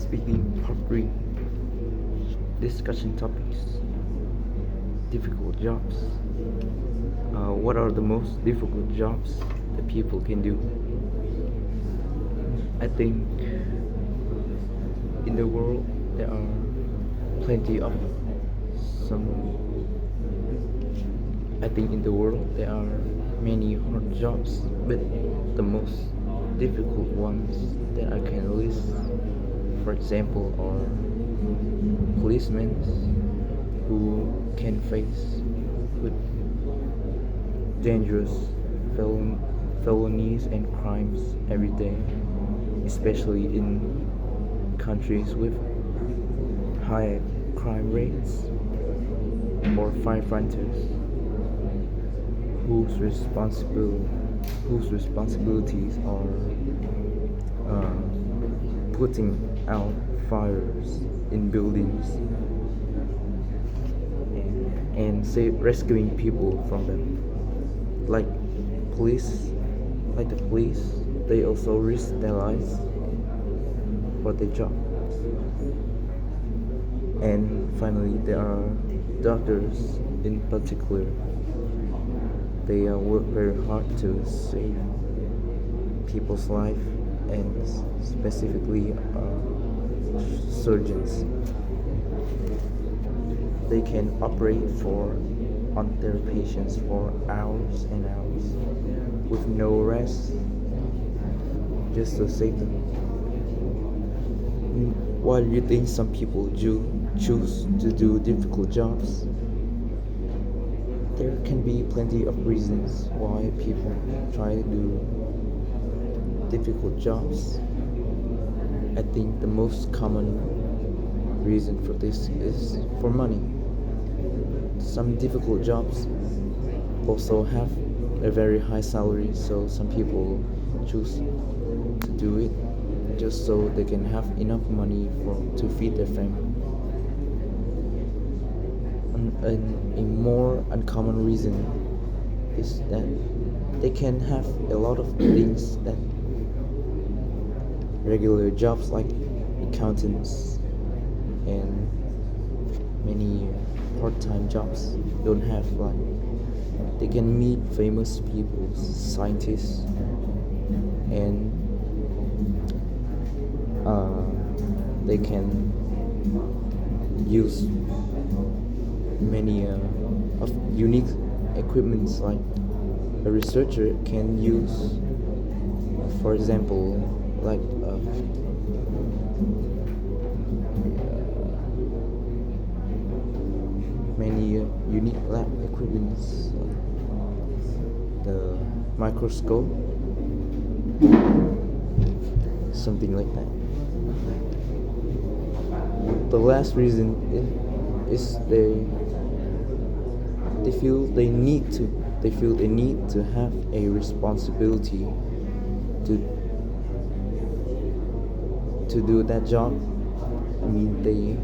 Speaking part 3, discussion topics, difficult jobs. What are the most difficult jobs that people can do? I think in the world there are plenty of some. I think in the world there are many hard jobs, but the most difficult ones that I can list, for example, are policemen who can face with dangerous felonies and crimes every day, especially in countries with high crime rates, or firefighters whose responsibilities are putting out fires in buildings and rescuing people from them. Like police, like the police, they also risk their lives for their job. And finally, there are doctors in particular. They work very hard to save people's life, and specifically surgeons. They can operate on their patients for hours and hours with no rest, just to save them. Why do you think some people choose to do difficult jobs? There can be plenty of reasons why people try to do difficult jobs. I think the most common reason for this is for money. Some difficult jobs also have a very high salary, so some people choose to do it just so they can have enough money to feed their family. A more uncommon reason is that they can have a lot of things that regular jobs like accountants and many part-time jobs don't have. Like they can meet famous people, scientists, and they can use many of unique equipments. Like a researcher can use, for example, like many unique lab equipments, like the microscope, something like that. The last reason is they feel they need to have a responsibility to do that job. I mean, they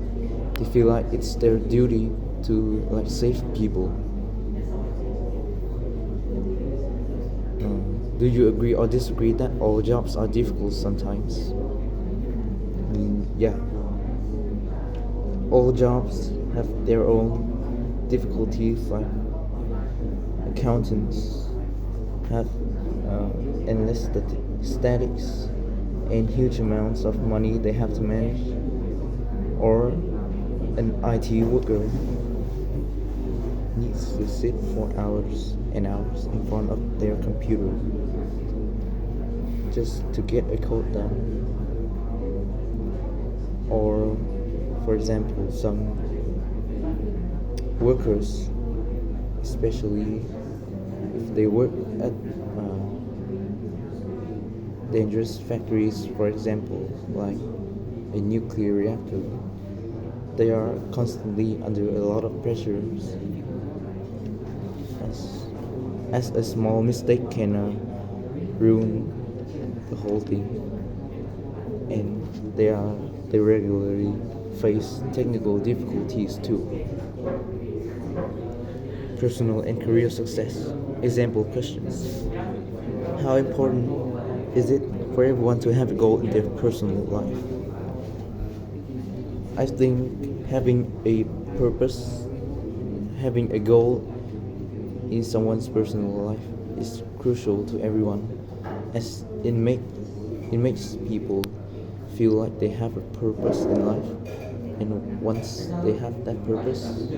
feel like it's their duty to like save people. Do you agree or disagree that all jobs are difficult sometimes? I mean, yeah. All jobs have their own difficulties. Like accountants have endless statics and huge amounts of money they have to manage, or an IT worker needs to sit for hours and hours in front of their computer just to get a code done. Or, for example, some workers, especially if they work at dangerous factories, for example, like a nuclear reactor, they are constantly under a lot of pressures, as a small mistake can ruin the whole thing. And they regularly face technical difficulties too. Personal and career success. Example questions. How important is it for everyone to have a goal in their personal life? I think having a purpose, having a goal in someone's personal life is crucial to everyone, as it makes people feel like they have a purpose in life, and once they have that purpose,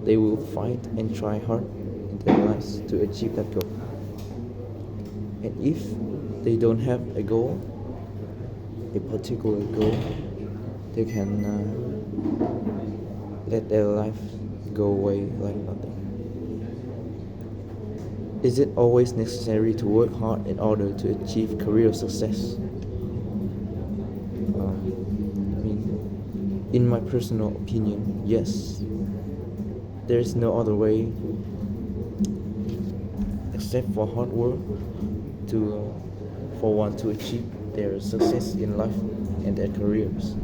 they will fight and try hard in their lives to achieve that goal. And if they don't have a goal, a particular goal, they can let their life go away like nothing. Is it always necessary to work hard in order to achieve career success? In my personal opinion, yes. There is no other way except for hard work to for one to achieve their success in life and their careers.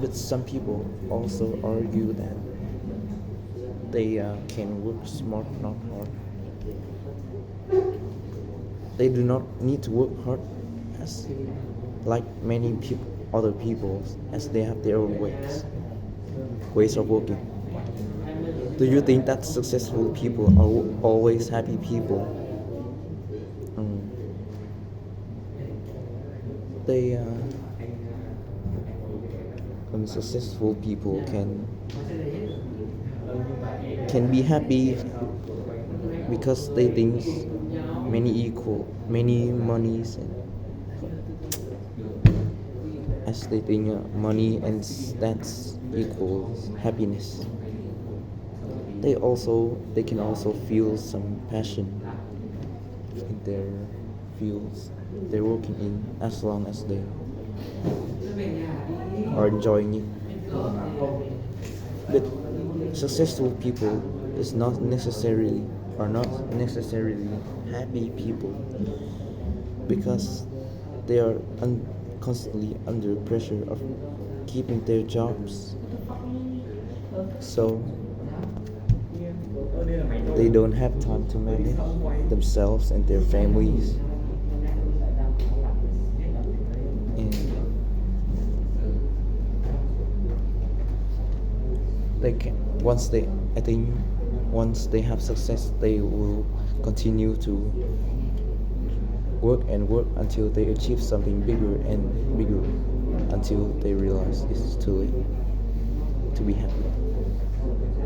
But some people also argue that they can work smart, not hard. They do not need to work hard as like many other people, as they have their own ways of working. Do you think that successful people are always happy people? They successful people can be happy because they think many monies, and as they think money and stats equals happiness. They can also feel some passion in their fields they're working in, as long as they are enjoying it. But successful people are not necessarily happy people, because they are constantly under pressure of keeping their jobs. So they don't have time to manage themselves and their families. And they can I think once they have success, they will continue to work and work until they achieve something bigger and bigger, until they realize it's too late to be happy.